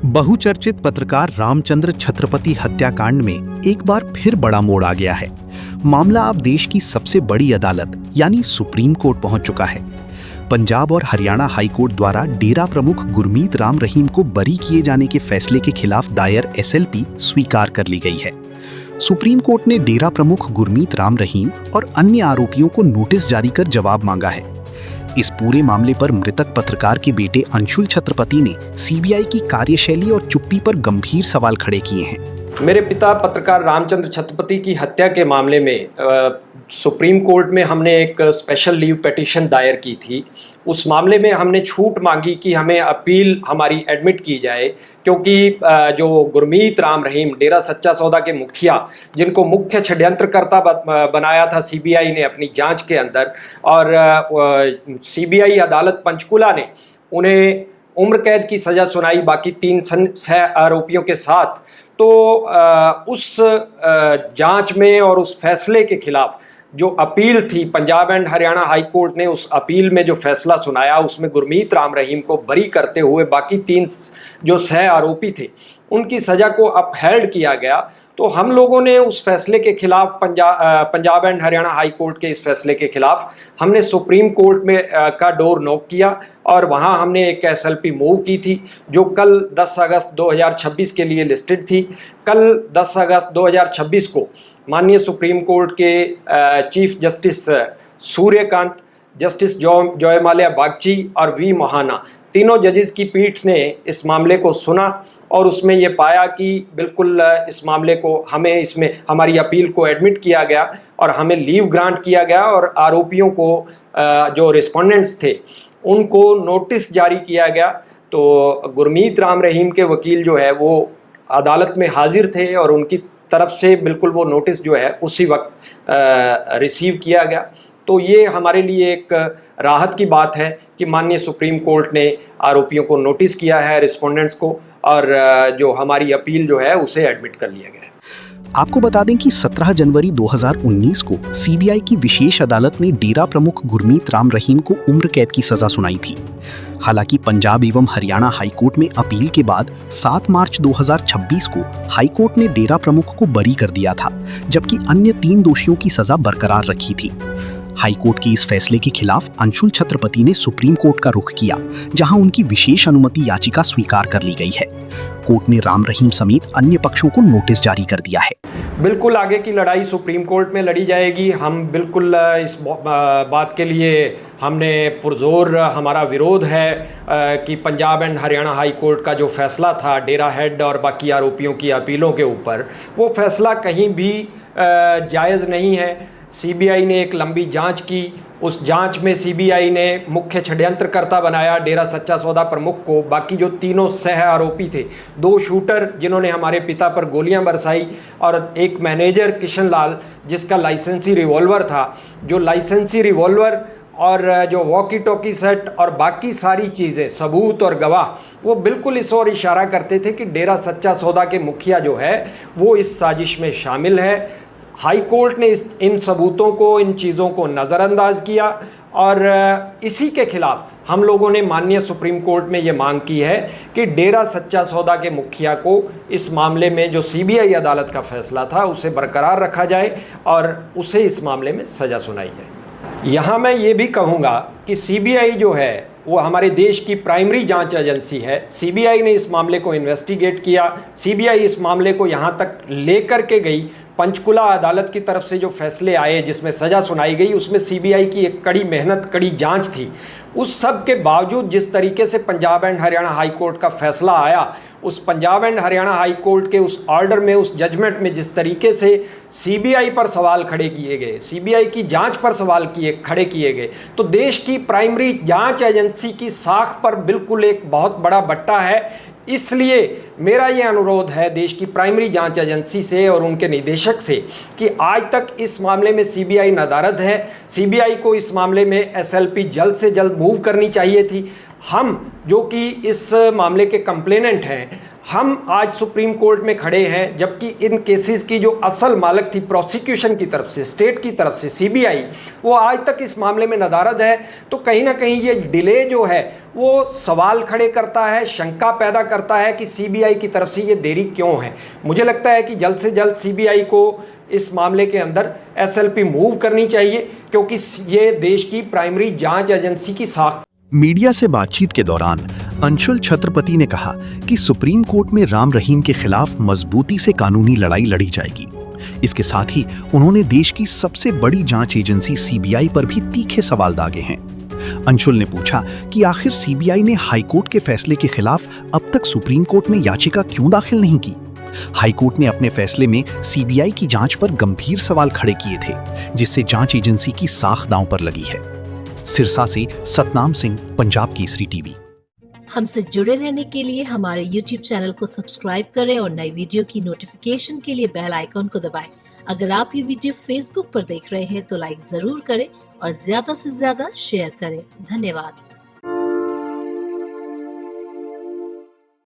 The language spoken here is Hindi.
बहुचर्चित पत्रकार रामचंद्र छत्रपति हत्याकांड में एक बार फिर बड़ा मोड़ आ गया है। मामला अब देश की सबसे बड़ी अदालत यानी सुप्रीम कोर्ट पहुंच चुका है। पंजाब और हरियाणा हाई कोर्ट द्वारा डेरा प्रमुख गुरमीत राम रहीम को बरी किए जाने के फैसले के खिलाफ दायर एसएलपी स्वीकार कर ली गई है। सुप्रीम कोर्ट ने डेरा प्रमुख गुरमीत राम रहीम और अन्य आरोपियों को नोटिस जारी कर जवाब मांगा है। इस पूरे मामले पर मृतक पत्रकार के बेटे अंशुल छत्रपति ने सीबीआई की कार्यशैली और चुप्पी पर गंभीर सवाल खड़े किए हैं। मेरे पिता पत्रकार रामचंद्र छत्रपति की हत्या के मामले में सुप्रीम कोर्ट में हमने एक स्पेशल लीव पिटीशन दायर की थी। उस मामले में हमने छूट मांगी कि हमें अपील हमारी एडमिट की जाए, क्योंकि जो गुरमीत राम रहीम डेरा सच्चा सौदा के मुखिया, जिनको मुख्य षड्यंत्रकर्ता बनाया था सीबीआई ने अपनी जांच के अंदर, और सीबीआई अदालत पंचकुला ने उन्हें उम्र कैद की सज़ा सुनाई बाकी 6 आरोपियों के साथ। तो उस जांच में और उस फैसले के खिलाफ जो अपील थी, Punjab and Haryana high court ने उस अपील में जो फैसला सुनाया उसमें गुरमीत राम रहीम को बरी करते हुए बाकी 6 आरोपी थे उनकी सज़ा को अपहेल्ड किया गया। तो हम लोगों ने उस फैसले के खिलाफ Punjab and Haryana high court के इस फैसले के खिलाफ हमने सुप्रीम कोर्ट में का डोर नॉक किया और वहां हमने एक एसएलपी मूव की थी, जो कल 10 अगस्त 2026 के लिए लिस्टेड थी। कल 10 अगस्त 2026 को माननीय सुप्रीम कोर्ट के chief justice Suryakant, justice Joymalya Bagchi और वी मोहाना, तीनों जजेस की पीठ ने इस मामले को सुना और उसमें ये पाया कि बिल्कुल इस मामले को इसमें हमारी अपील को एडमिट किया गया और हमें लीव ग्रांट किया गया और आरोपियों को जो रिस्पोंडेंट्स थे उनको नोटिस जारी किया गया। तो गुरमीत राम रहीम के वकील जो है वो अदालत में हाजिर थे और उनकी तरफ से बिल्कुल वो नोटिस जो है उसी वक्त रिसीव किया गया। तो ये हमारे लिए एक राहत की बात है कि माननीय सुप्रीम कोर्ट ने आरोपियों को नोटिस किया है, रिस्पोंडेंट्स को, और जो हमारी अपील जो है उसे एडमिट कर लिया गया है। आपको बता दें कि 17 जनवरी 2019 को सीबीआई की विशेष अदालत ने डेरा प्रमुख गुरमीत राम रहीम को उम्र कैद की सजा सुनाई थी। हालांकि पंजाब एवं हरियाणा हाईकोर्ट में अपील के बाद 7 मार्च 2026 को हाईकोर्ट ने डेरा प्रमुख को बरी कर दिया था, जबकि अन्य 3 दोषियों की सजा बरकरार रखी थी। हाईकोर्ट के इस फैसले के खिलाफ अंशुल छत्रपति ने सुप्रीम कोर्ट का रुख किया, जहां उनकी विशेष अनुमति याचिका स्वीकार कर ली गई है। कोर्ट ने राम रहीम समेत अन्य पक्षों को नोटिस जारी कर दिया है। बिल्कुल आगे की लड़ाई सुप्रीम कोर्ट में लड़ी जाएगी। हम बिल्कुल इस बात के लिए हमने पुरजोर हमारा विरोध है कि Punjab and Haryana high court का जो फैसला था डेरा हेड और बाकी आरोपियों की अपीलों के ऊपर, वो फैसला कहीं भी जायज़ नहीं है। सीबीआई ने एक लंबी जांच की, उस जांच में सीबीआई ने मुख्य षड्यंत्रकर्ता बनाया डेरा सच्चा सौदा प्रमुख को। बाकी जो तीनों सह आरोपी थे, 2 शूटर जिन्होंने हमारे पिता पर गोलियां बरसाई और एक मैनेजर किशन लाल जिसका लाइसेंसी रिवॉल्वर था, जो लाइसेंसी रिवॉल्वर और जो वॉकी टॉकी सेट और बाकी सारी चीज़ें, सबूत और गवाह, वो बिल्कुल इस ओर इशारा करते थे कि डेरा सच्चा सौदा के मुखिया जो है वो इस साजिश में शामिल है। हाई कोर्ट ने इन सबूतों को, इन चीज़ों को नज़रअंदाज किया और इसी के खिलाफ हम लोगों ने माननीय सुप्रीम कोर्ट में ये मांग की है कि डेरा सच्चा सौदा के मुखिया को इस मामले में जो सीबीआई अदालत का फैसला था उसे बरकरार रखा जाए और उसे इस मामले में सज़ा सुनाई जाए। यहाँ मैं ये भी कहूँगा कि सीबीआई जो है वो हमारे देश की प्राइमरी जांच एजेंसी है। सीबीआई ने इस मामले को इन्वेस्टिगेट किया, सीबीआई इस मामले को यहाँ तक लेकर के गई। पंचकुला अदालत की तरफ से जो फैसले आए जिसमें सज़ा सुनाई गई, उसमें सीबीआई की एक कड़ी मेहनत, कड़ी जांच थी। उस सब के बावजूद जिस तरीके से Punjab and Haryana high court का फैसला आया, उस Punjab and Haryana high court के उस ऑर्डर में, उस जजमेंट में जिस तरीके से सीबीआई पर सवाल खड़े किए गए, सीबीआई की जांच पर सवाल खड़े किए गए, तो देश की प्राइमरी जांच एजेंसी की साख पर बिल्कुल एक बहुत बड़ा बट्टा है। इसलिए मेरा ये अनुरोध है देश की प्राइमरी जांच एजेंसी से और उनके निदेशक से कि आज तक इस मामले में सीबीआई नदारद है। सीबीआई को इस मामले में एसएलपी जल्द से जल्द मूव करनी चाहिए थी। हम जो कि इस मामले के कंप्लेनेंट हैं, हम आज सुप्रीम कोर्ट में खड़े हैं, जबकि इन केसेस की जो असल मालिक थी प्रोसिक्यूशन की तरफ से, स्टेट की तरफ से, सीबीआई, वो आज तक इस मामले में नदारद है। तो कहीं ना कहीं ये डिले जो है वो सवाल खड़े करता है, शंका पैदा करता है कि सीबीआई की तरफ से ये देरी क्यों है। मुझे लगता है कि जल्द से जल्द सीबीआई को इस मामले के अंदर एसएलपी मूव करनी चाहिए, क्योंकि ये देश की प्राइमरी जांच एजेंसी की साख। मीडिया से बातचीत के दौरान अंशुल छत्रपति ने कहा कि सुप्रीम कोर्ट में राम रहीम के खिलाफ मजबूती से कानूनी लड़ाई लड़ी जाएगी। इसके साथ ही उन्होंने देश की सबसे बड़ी जांच एजेंसी सीबीआई पर भी तीखे सवाल दागे हैं। अंशुल ने पूछा कि आखिर सीबीआई ने हाईकोर्ट के फैसले के खिलाफ अब तक सुप्रीम कोर्ट में याचिका क्यों दाखिल नहीं की। हाईकोर्ट ने अपने फैसले में सीबीआई की जांच पर गंभीर सवाल खड़े किए थे, जिससे जांच एजेंसी की साख दांव पर लगी है। सिरसा से सतनाम सिंह, पंजाब केसरी टीवी। हमसे जुड़े रहने के लिए हमारे YouTube चैनल को सब्सक्राइब करें और नई वीडियो की नोटिफिकेशन के लिए बेल आइकॉन को दबाएं। अगर आप ये वीडियो Facebook पर देख रहे हैं तो लाइक जरूर करें और ज्यादा से ज्यादा शेयर करें। धन्यवाद।